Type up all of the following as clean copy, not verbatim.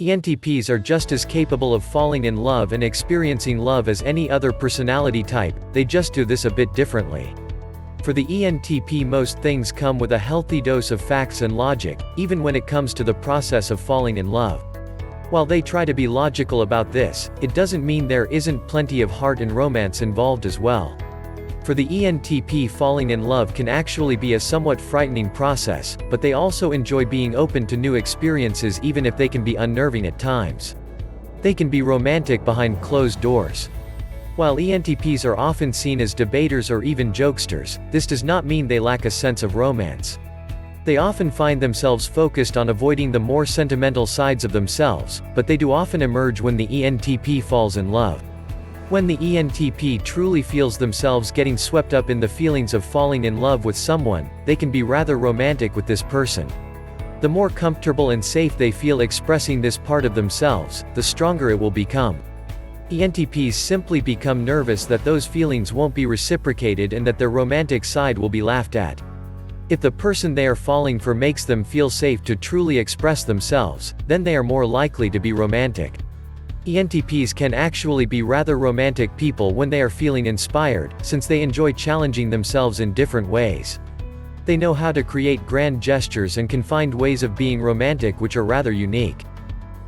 ENTPs are just as capable of falling in love and experiencing love as any other personality type, they just do this a bit differently. For the ENTP, most things come with a healthy dose of facts and logic, even when it comes to the process of falling in love. While they try to be logical about this, it doesn't mean there isn't plenty of heart and romance involved as well. For the ENTP, falling in love can actually be a somewhat frightening process, but they also enjoy being open to new experiences even if they can be unnerving at times. They can be romantic behind closed doors. While ENTPs are often seen as debaters or even jokesters, this does not mean they lack a sense of romance. They often find themselves focused on avoiding the more sentimental sides of themselves, but they do often emerge when the ENTP falls in love. When the ENTP truly feels themselves getting swept up in the feelings of falling in love with someone, they can be rather romantic with this person. The more comfortable and safe they feel expressing this part of themselves, the stronger it will become. ENTPs simply become nervous that those feelings won't be reciprocated and that their romantic side will be laughed at. If the person they are falling for makes them feel safe to truly express themselves, then they are more likely to be romantic. ENTPs can actually be rather romantic people when they are feeling inspired, since they enjoy challenging themselves in different ways. They know how to create grand gestures and can find ways of being romantic which are rather unique.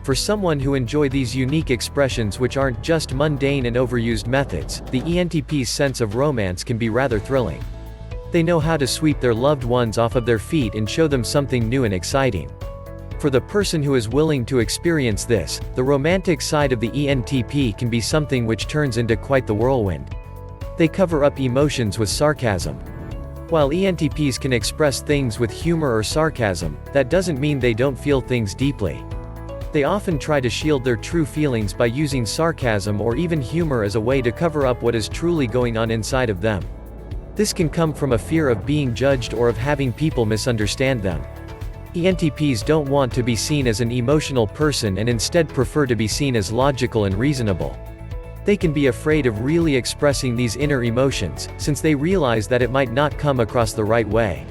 For someone who enjoy these unique expressions which aren't just mundane and overused methods, the ENTP's sense of romance can be rather thrilling. They know how to sweep their loved ones off of their feet and show them something new and exciting. For the person who is willing to experience this, the romantic side of the ENTP can be something which turns into quite the whirlwind. They cover up emotions with sarcasm. While ENTPs can express things with humor or sarcasm, that doesn't mean they don't feel things deeply. They often try to shield their true feelings by using sarcasm or even humor as a way to cover up what is truly going on inside of them. This can come from a fear of being judged or of having people misunderstand them. ENTPs don't want to be seen as an emotional person and instead prefer to be seen as logical and reasonable. They can be afraid of really expressing these inner emotions, since they realize that it might not come across the right way.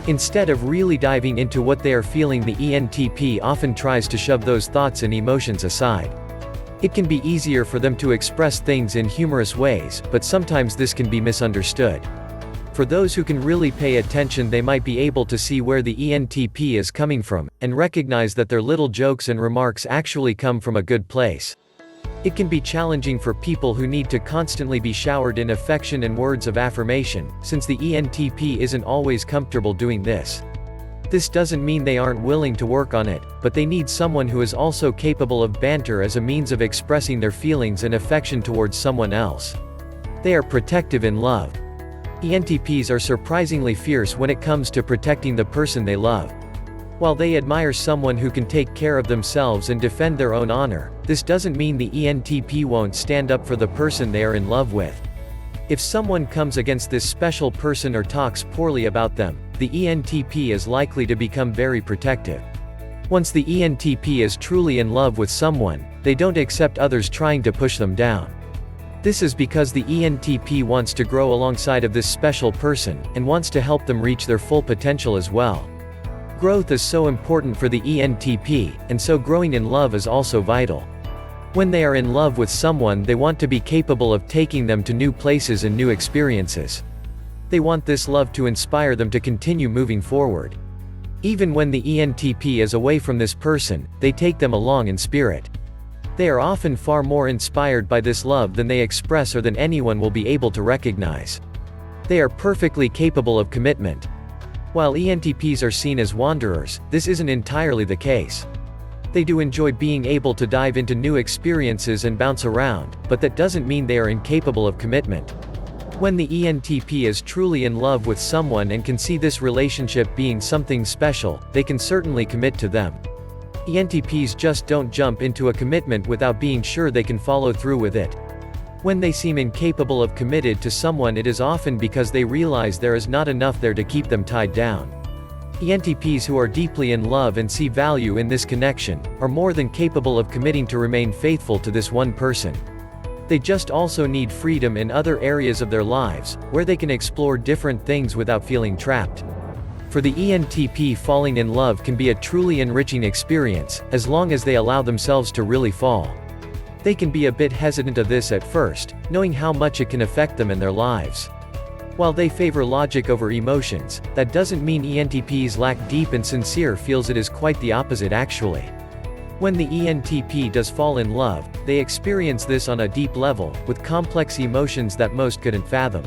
Instead of really diving into what they are feeling, the ENTP often tries to shove those thoughts and emotions aside. It can be easier for them to express things in humorous ways, but sometimes this can be misunderstood. For those who can really pay attention, they might be able to see where the ENTP is coming from, and recognize that their little jokes and remarks actually come from a good place. It can be challenging for people who need to constantly be showered in affection and words of affirmation, since the ENTP isn't always comfortable doing this. This doesn't mean they aren't willing to work on it, but they need someone who is also capable of banter as a means of expressing their feelings and affection towards someone else. They are protective in love. ENTPs are surprisingly fierce when it comes to protecting the person they love. While they admire someone who can take care of themselves and defend their own honor, this doesn't mean the ENTP won't stand up for the person they are in love with. If someone comes against this special person or talks poorly about them, the ENTP is likely to become very protective. Once the ENTP is truly in love with someone, they don't accept others trying to push them down. This is because the ENTP wants to grow alongside of this special person, and wants to help them reach their full potential as well. Growth is so important for the ENTP, and so growing in love is also vital. When they are in love with someone, they want to be capable of taking them to new places and new experiences. They want this love to inspire them to continue moving forward. Even when the ENTP is away from this person, they take them along in spirit. They are often far more inspired by this love than they express or than anyone will be able to recognize. They are perfectly capable of commitment. While ENTPs are seen as wanderers, this isn't entirely the case. They do enjoy being able to dive into new experiences and bounce around, but that doesn't mean they are incapable of commitment. When the ENTP is truly in love with someone and can see this relationship being something special, they can certainly commit to them. ENTPs just don't jump into a commitment without being sure they can follow through with it. When they seem incapable of committed to someone, it is often because they realize there is not enough there to keep them tied down. ENTPs who are deeply in love and see value in this connection, are more than capable of committing to remain faithful to this one person. They just also need freedom in other areas of their lives, where they can explore different things without feeling trapped. For the ENTP, falling in love can be a truly enriching experience, as long as they allow themselves to really fall. They can be a bit hesitant of this at first, knowing how much it can affect them and their lives. While they favor logic over emotions, that doesn't mean ENTPs lack deep and sincere feels. It is quite the opposite actually. When the ENTP does fall in love, they experience this on a deep level, with complex emotions that most couldn't fathom.